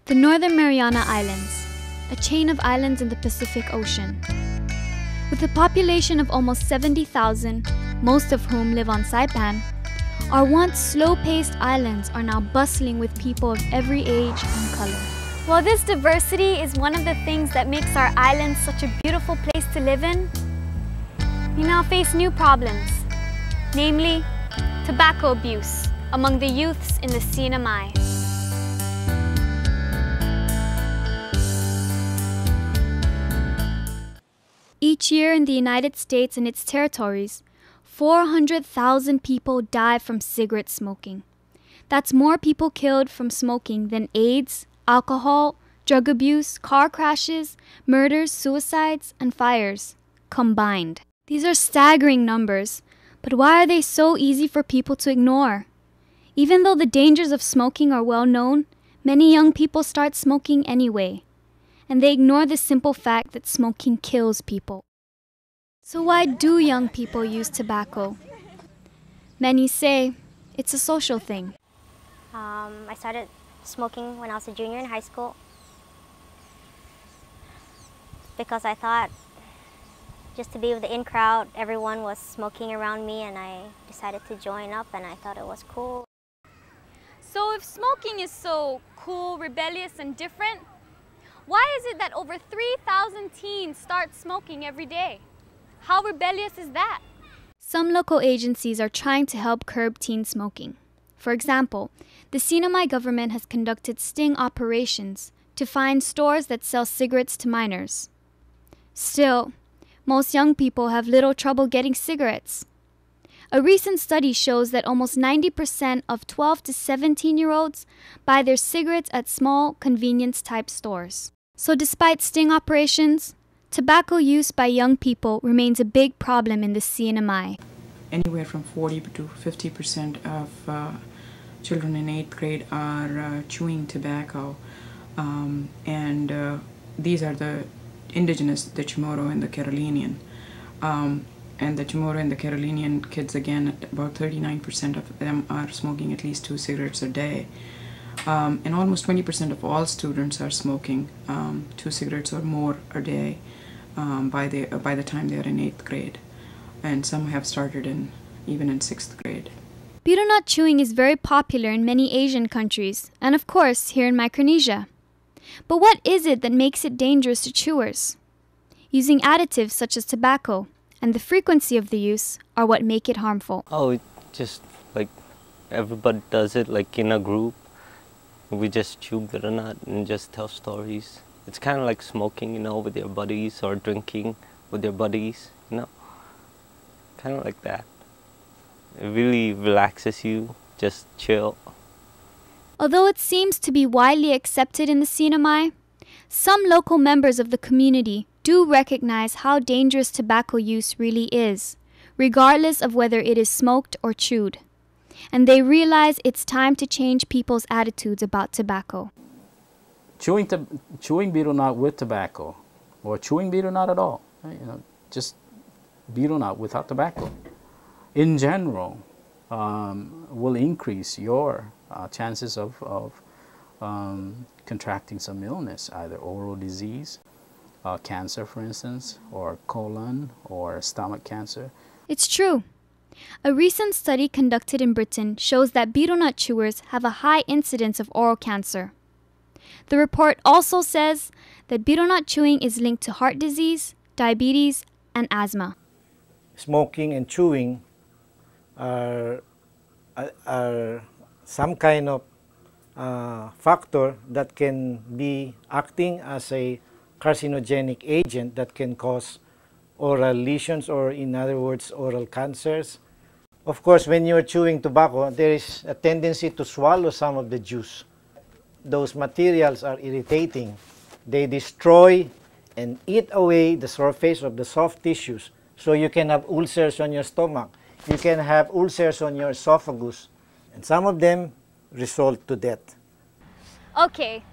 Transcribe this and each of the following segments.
The Northern Mariana Islands, a chain of islands in the Pacific Ocean. With a population of almost 70,000, most of whom live on Saipan, our once slow-paced islands are now bustling with people of every age and color. While this diversity is one of the things that makes our islands such a beautiful place to live in, we now face new problems, namely tobacco abuse among the youths in the CNMI. Each year in the United States and its territories, 400,000 people die from cigarette smoking. That's more people killed from smoking than AIDS, alcohol, drug abuse, car crashes, murders, suicides, and fires combined. These are staggering numbers, but why are they so easy for people to ignore? Even though the dangers of smoking are well known, many young people start smoking anyway, and they ignore the simple fact that smoking kills people. So why do young people use tobacco? Many say it's a social thing. I started smoking when I was a junior in high school because I thought just to be with the in crowd, everyone was smoking around me, and I decided to join up, and I thought it was cool. So if smoking is so cool, rebellious, and different, why is it that over 3,000 teens start smoking every day? How rebellious is that? Some local agencies are trying to help curb teen smoking. For example, the CNMI government has conducted sting operations to find stores that sell cigarettes to minors. Still, most young people have little trouble getting cigarettes. A recent study shows that almost 90% of 12 to 17-year-olds buy their cigarettes at small convenience-type stores. So despite sting operations, tobacco use by young people remains a big problem in the CNMI. Anywhere from 40 to 50% of children in 8th grade are chewing tobacco, and these are the indigenous, the Chamorro and the Carolinian. And the Chamorro and the Carolinian kids, again, about 39% of them are smoking at least 2 cigarettes a day. And almost 20% of all students are smoking 2 cigarettes or more a day by the time they are in 8th grade. And some have started even in 6th grade. Betel nut chewing is very popular in many Asian countries, and of course here in Micronesia. But what is it that makes it dangerous to chewers? Using additives such as tobacco and the frequency of the use are what make it harmful. Oh, it just like everybody does it, like in a group. We just chew betel nut and just tell stories. It's kind of like smoking, with your buddies, or drinking with your buddies, kind of like that. It really relaxes you, just chill. Although it seems to be widely accepted in the CNMI, some local members of the community do recognize how dangerous tobacco use really is, regardless of whether it is smoked or chewed. And they realize it's time to change people's attitudes about tobacco. Chewing betel nut with tobacco, or chewing betel nut at all, just betel nut without tobacco, in general, will increase your chances of contracting some illness, either oral disease, cancer, for instance, or colon or stomach cancer. It's true. A recent study conducted in Britain shows that betel nut chewers have a high incidence of oral cancer. The report also says that betel nut chewing is linked to heart disease, diabetes, and asthma. Smoking and chewing are some kind of factor that can be acting as a carcinogenic agent that can cause oral lesions, or in other words, oral cancers. Of course, when you're chewing tobacco, there is a tendency to swallow some of the juice. Those materials are irritating. They destroy and eat away the surface of the soft tissues. So you can have ulcers on your stomach. You can have ulcers on your esophagus. And some of them result to death. Okay,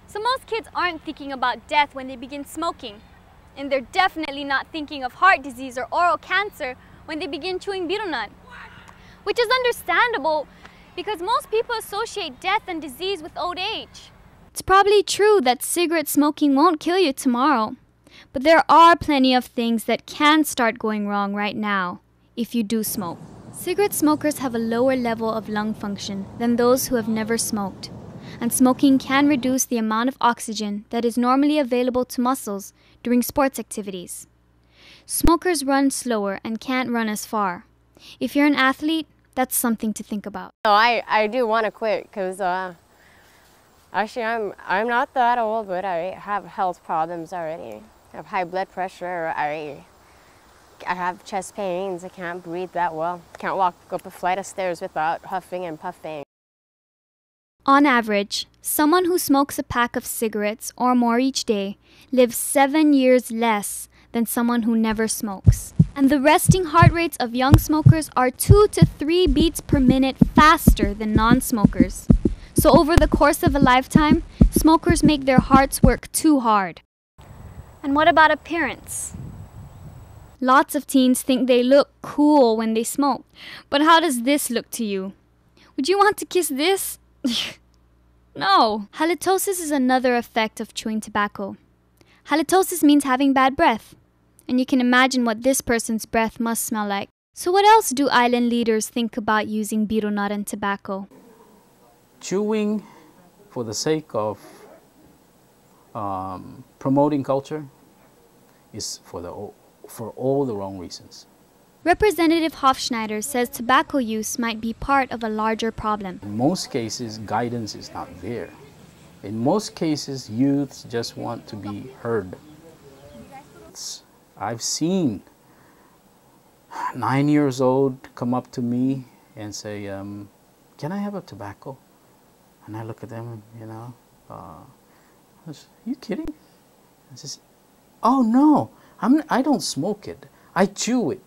so most kids aren't thinking about death when they begin smoking. And they're definitely not thinking of heart disease or oral cancer when they begin chewing betel nut. Which is understandable because most people associate death and disease with old age. It's probably true that cigarette smoking won't kill you tomorrow, but there are plenty of things that can start going wrong right now if you do smoke. Cigarette smokers have a lower level of lung function than those who have never smoked, and smoking can reduce the amount of oxygen that is normally available to muscles during sports activities. Smokers run slower and can't run as far. If you're an athlete, that's something to think about. So I do want to quit because actually I'm not that old, but I have health problems already. I have high blood pressure. I have chest pains. I can't breathe that well. Can't walk up a flight of stairs without huffing and puffing. On average, someone who smokes a pack of cigarettes or more each day lives 7 years less than someone who never smokes. And the resting heart rates of young smokers are 2 to 3 beats per minute faster than non-smokers. So over the course of a lifetime, smokers make their hearts work too hard. And what about appearance? Lots of teens think they look cool when they smoke. But how does this look to you? Would you want to kiss this? No. Halitosis is another effect of chewing tobacco. Halitosis means having bad breath. And you can imagine what this person's breath must smell like. So what else do island leaders think about using biro nut and tobacco? Chewing for the sake of promoting culture is for all the wrong reasons. Representative Hofschneider says tobacco use might be part of a larger problem. In most cases, guidance is not there. In most cases, youths just want to be heard. I've seen 9 years old come up to me and say, can I have a tobacco? And I look at them, are you kidding? I says, oh no, I don't smoke it, I chew it.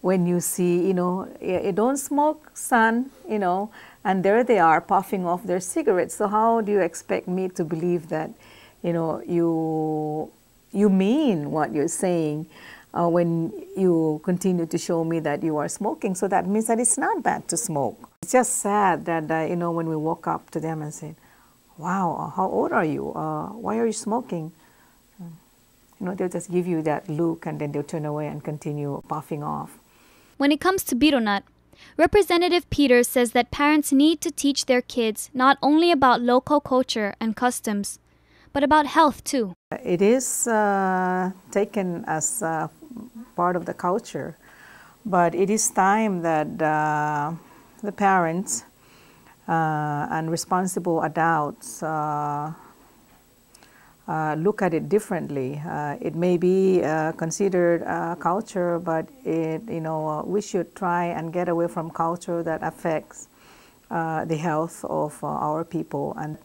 When you see, you don't smoke, son, and there they are puffing off their cigarettes. So how do you expect me to believe that, you mean what you're saying when you continue to show me that you are smoking? So that means that it's not bad to smoke. It's just sad that, when we walk up to them and say, wow, how old are you? Why are you smoking? They'll just give you that look and then they'll turn away and continue puffing off. When it comes to biro nut, Representative Peters says that parents need to teach their kids not only about local culture and customs, but about health too. It is taken as part of the culture, but it is time that the parents and responsible adults look at it differently. It may be considered culture, but we should try and get away from culture that affects the health of our people. And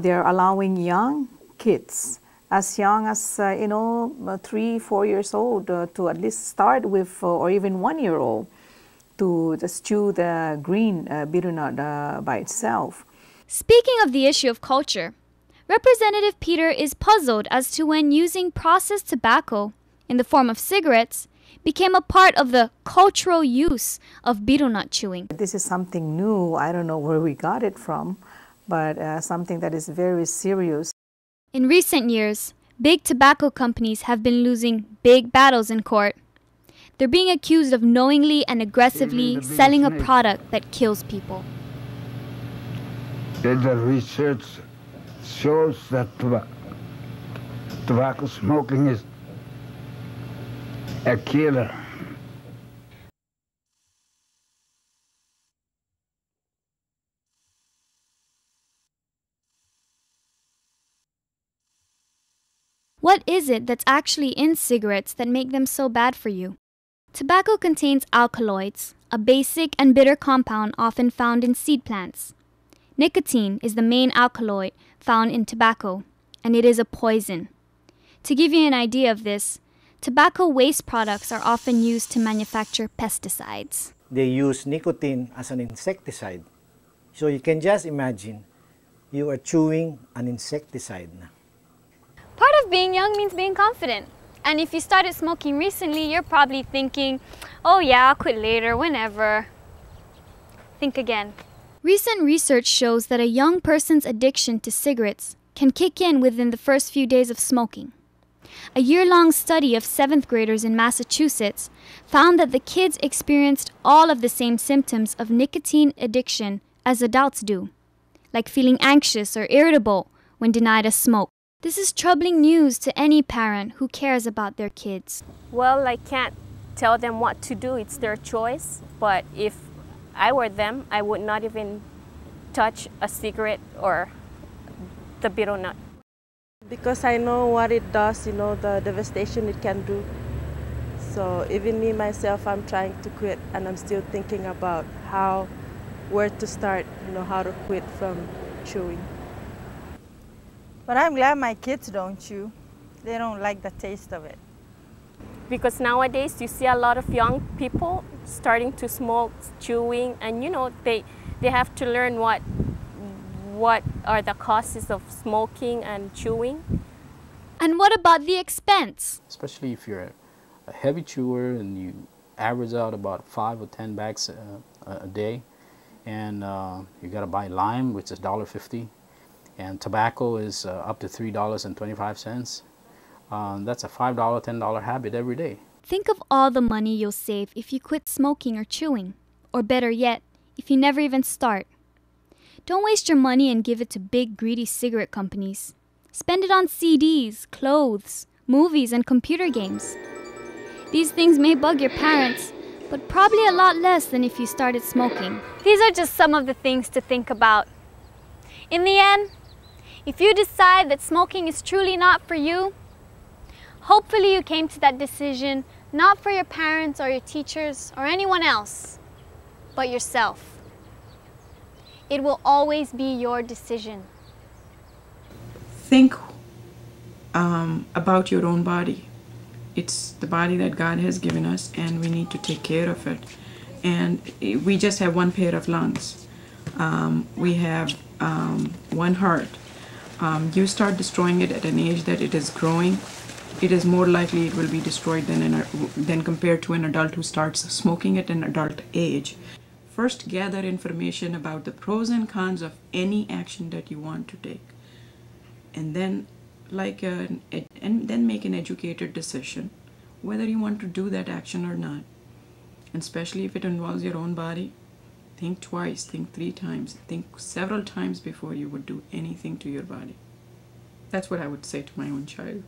they're allowing young kids, as young as 3-4 years old, to at least start with, or even 1-year-old, to just chew the green biro nut by itself. Speaking of the issue of culture, Representative Peter is puzzled as to when using processed tobacco in the form of cigarettes became a part of the cultural use of biro nut chewing. This is something new. I don't know where we got it from, but something that is very serious. In recent years, big tobacco companies have been losing big battles in court. They're being accused of knowingly and aggressively selling a product that kills people. The research shows that tobacco smoking is a killer. What is it that's actually in cigarettes that make them so bad for you? Tobacco contains alkaloids, a basic and bitter compound often found in seed plants. Nicotine is the main alkaloid found in tobacco, and it is a poison. To give you an idea of this, tobacco waste products are often used to manufacture pesticides. They use nicotine as an insecticide. So you can just imagine, you are chewing an insecticide. Part of being young means being confident. And if you started smoking recently, you're probably thinking, oh yeah, I'll quit later, whenever. Think again. Recent research shows that a young person's addiction to cigarettes can kick in within the first few days of smoking. A year-long study of 7th graders in Massachusetts found that the kids experienced all of the same symptoms of nicotine addiction as adults do, like feeling anxious or irritable when denied a smoke. This is troubling news to any parent who cares about their kids. Well, I can't tell them what to do. It's their choice. But if I were them, I would not even touch a cigarette or the betel nut. Because I know what it does, you know, the devastation it can do. So even me, myself, I'm trying to quit, and I'm still thinking about where to start, you know, how to quit from chewing. But I'm glad my kids don't chew. They don't like the taste of it. Because nowadays you see a lot of young people starting to smoke, chewing, and you know, they have to learn what are the causes of smoking and chewing. And what about the expense? Especially if you're a heavy chewer and you average out about 5 or 10 bags a day, and you got to buy lime, which is $1.50, and tobacco is up to $3.25. That's a $5, $10 habit every day. Think of all the money you'll save if you quit smoking or chewing, or better yet, if you never even start. Don't waste your money and give it to big, greedy cigarette companies. Spend it on CDs, clothes, movies, and computer games. These things may bug your parents, but probably a lot less than if you started smoking. These are just some of the things to think about. In the end, if you decide that smoking is truly not for you, hopefully you came to that decision not for your parents or your teachers or anyone else, but yourself. It will always be your decision. Think about your own body. It's the body that God has given us, and we need to take care of it. And we just have one pair of lungs. We have one heart. You start destroying it at an age that it is growing, it is more likely it will be destroyed than compared to an adult who starts smoking at an adult age. First, gather information about the pros and cons of any action that you want to take, and then make an educated decision whether you want to do that action or not. And especially if it involves your own body, think twice, think 3 times, think several times before you would do anything to your body. That's what I would say to my own child.